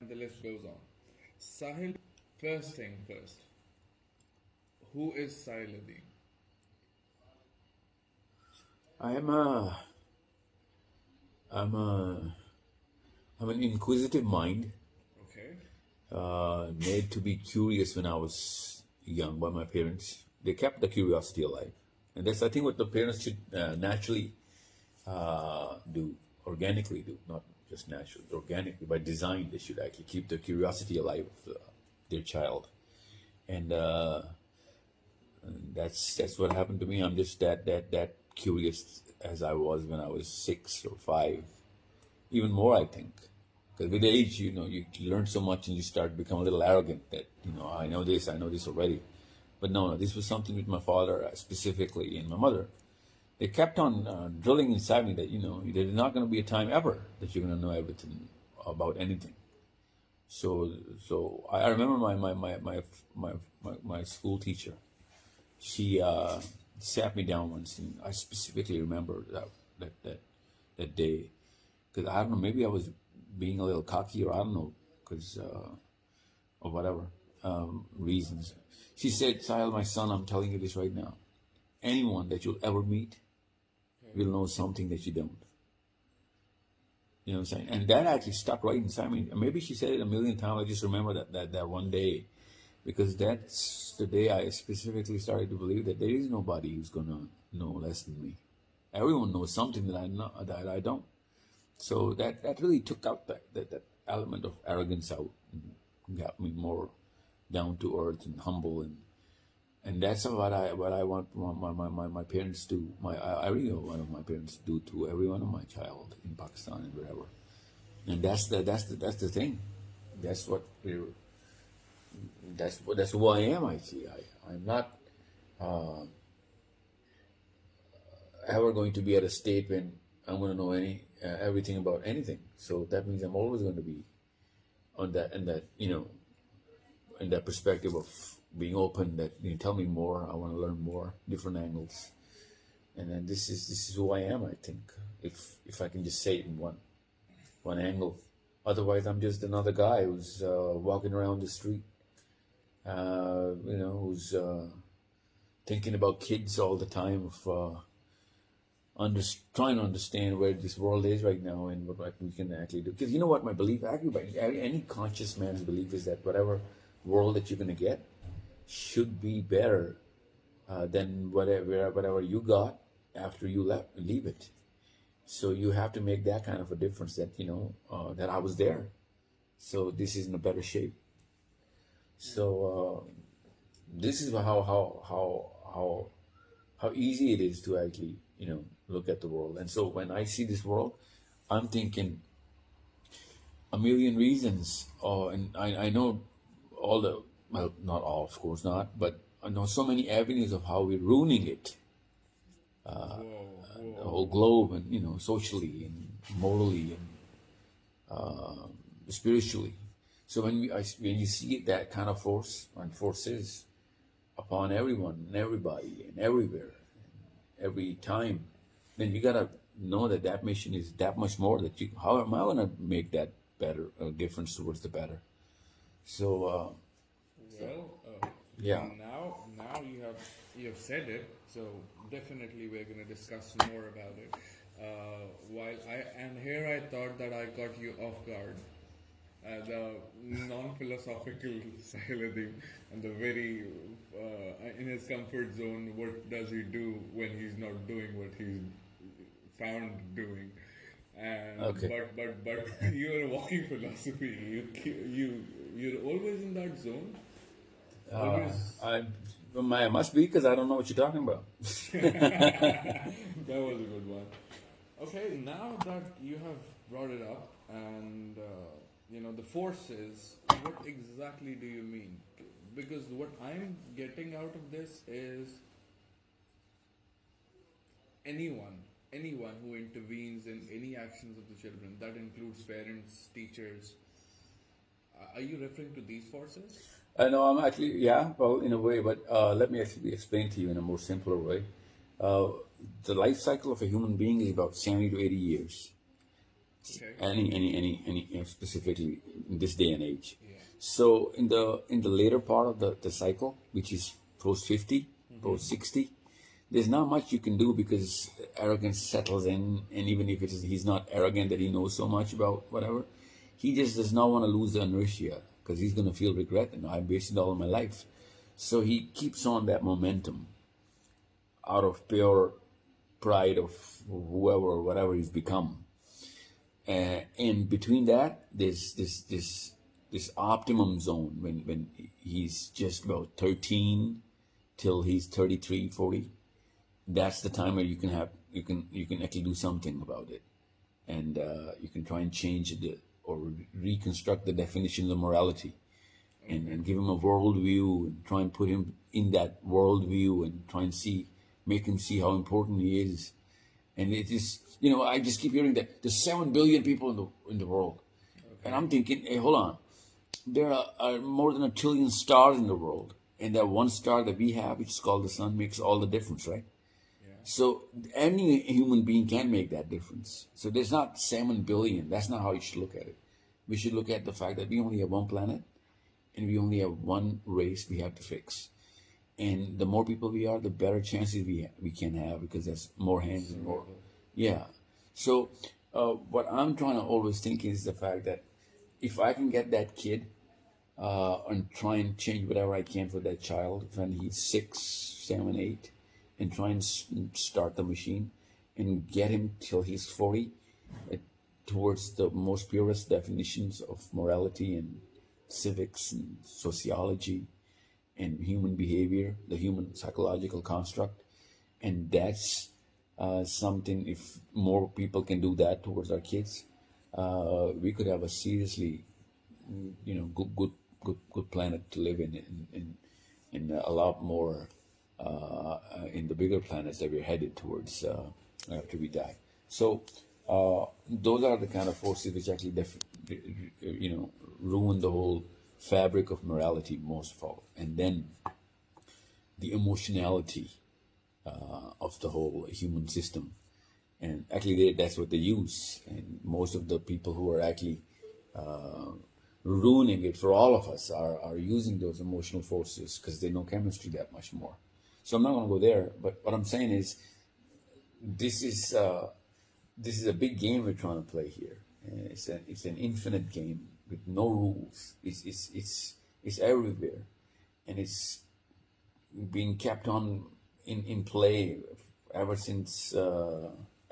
and the list goes on. Sahil, first thing first, who is Sahil Adeem? I'm a, I'm a, I'm an inquisitive mind, Okay. made to be curious when I was young by my parents. They kept the curiosity alive, and that's I think what the parents should naturally do, organically do, not just naturally, organically by design. They should actually keep the curiosity alive of their child, and that's what happened to me. I'm just that curious as I was when I was 6 or 5, even more, I think. Because with age, you learn so much and you start to become a little arrogant that, I know this already. But no, this was something with my father specifically and my mother. They kept on drilling inside me that, there's not going to be a time ever that you're going to know everything about anything. So I remember my school teacher. She sat me down once, and I specifically remember that day because I don't know, maybe I was being a little cocky, or I don't know, because or whatever reasons. She said, "Sahil, my son, I'm telling you this right now. Anyone that you'll ever meet will know something that you don't." You know what I'm saying? And that actually stuck right inside me. Maybe she said it a million times. I just remember that one day, because that's the day I specifically started to believe that there is nobody who's gonna know less than me. Everyone knows something that I don't. So that really took out that element of arrogance out and got me more down to earth and humble, and that's what I want my parents do. I really want my parents do to every one of my child in Pakistan and wherever. And that's the thing. That's what we're. That's who I am. I'm not ever going to be at a state when I'm going to know everything about anything. So that means I'm always going to be on that and that in that perspective of being open. That tell me more. I want to learn more, different angles, and then this is who I am. I think if I can just say it in one angle. Otherwise, I'm just another guy who's walking around the street, who's thinking about kids all the time, of trying to understand where this world is right now and what we can actually do. Because you know what my belief, actually, any conscious man's belief is that whatever world that you're going to get should be better than whatever you got after you leave it. So you have to make that kind of a difference that that I was there. So this is in a better shape. So this is how easy it is to actually look at the world. And so when I see this world, I'm thinking a million reasons. And I know all not all, of course not, but I know so many avenues of how we're ruining it. The whole globe, and socially and morally and spiritually. So when you see that kind of force and forces upon everyone and everybody and everywhere, and every time, then you gotta know that mission is that much more. How am I gonna make that better, difference towards the better? So yeah. Now you have said it. So definitely we're going to discuss more about it. Here I thought that I got you off guard. The non-philosophical Sahil Adeem, and the very in his comfort zone. What does he do when he's not doing what he's found doing? And Okay. but you're a walking philosophy. You're always in that zone. Always. I must be, because I don't know what you're talking about. That was a good one. Okay, now that you have brought it up, and the forces, what exactly do you mean? Because what I'm getting out of this is anyone who intervenes in any actions of the children, that includes parents, teachers. Are you referring to these forces? No, I'm actually, yeah, well, in a way, but let me actually explain to you in a more simpler way. The life cycle of a human being is about 70 to 80 years. Okay. Any specifically in this day and age. Yeah. So in the later part of the cycle, which is post 50, post 60, there's not much you can do because arrogance settles in, and even if he's not arrogant that he knows so much about whatever, he just does not want to lose the inertia because he's going to feel regret. And I wasted all of my life, so he keeps on that momentum out of pure pride of whoever or whatever he's become. And between that, there's this optimum zone when he's just about 13 till he's 33, 40. That's the time where you can actually do something about it, and you can try and change or reconstruct the definition of morality, and give him a worldview and try and put him in that worldview and try and make him see how important he is. And it is, I just keep hearing that there's 7 billion people in the world. Okay. And I'm thinking, hey, hold on. There are more than 1 trillion stars in the world. And that one star that we have, which is called the sun, makes all the difference, right? Yeah. So any human being can make that difference. So there's not 7 billion. That's not how you should look at it. We should look at the fact that we only have one planet and we only have one race we have to fix. And the more people we are, the better chances we can have because there's more hands and more. Yeah. So what I'm trying to always think is the fact that if I can get that kid and try and change whatever I can for that child when he's 6, 7, 8, and try and start the machine and get him till he's 40 towards the most purest definitions of morality and civics and sociology and human behavior, the human psychological construct. And that's something, if more people can do that towards our kids, we could have a seriously, good planet to live in and a lot more in the bigger planets that we're headed towards after we die. So those are the kind of forces which actually, ruin the whole fabric of morality most of all, and then the emotionality of the whole human system. And actually that's what they use, and most of the people who are actually ruining it for all of us are using those emotional forces because they know chemistry that much more. So I'm not going to go there, but what I'm saying is this is a big game we're trying to play here. It's an infinite game with no rules. It's everywhere, and it's being kept on in play ever since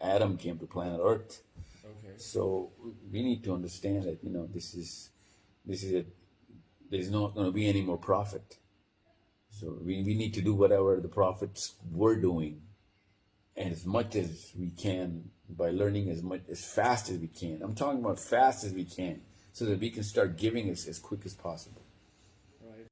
Adam came to planet Earth. Okay. So we need to understand that there's not going to be any more profit. So we need to do whatever the prophets were doing, and as much as we can by learning as fast as we can. I'm talking about fast as we can, so that we can start giving as quick as possible.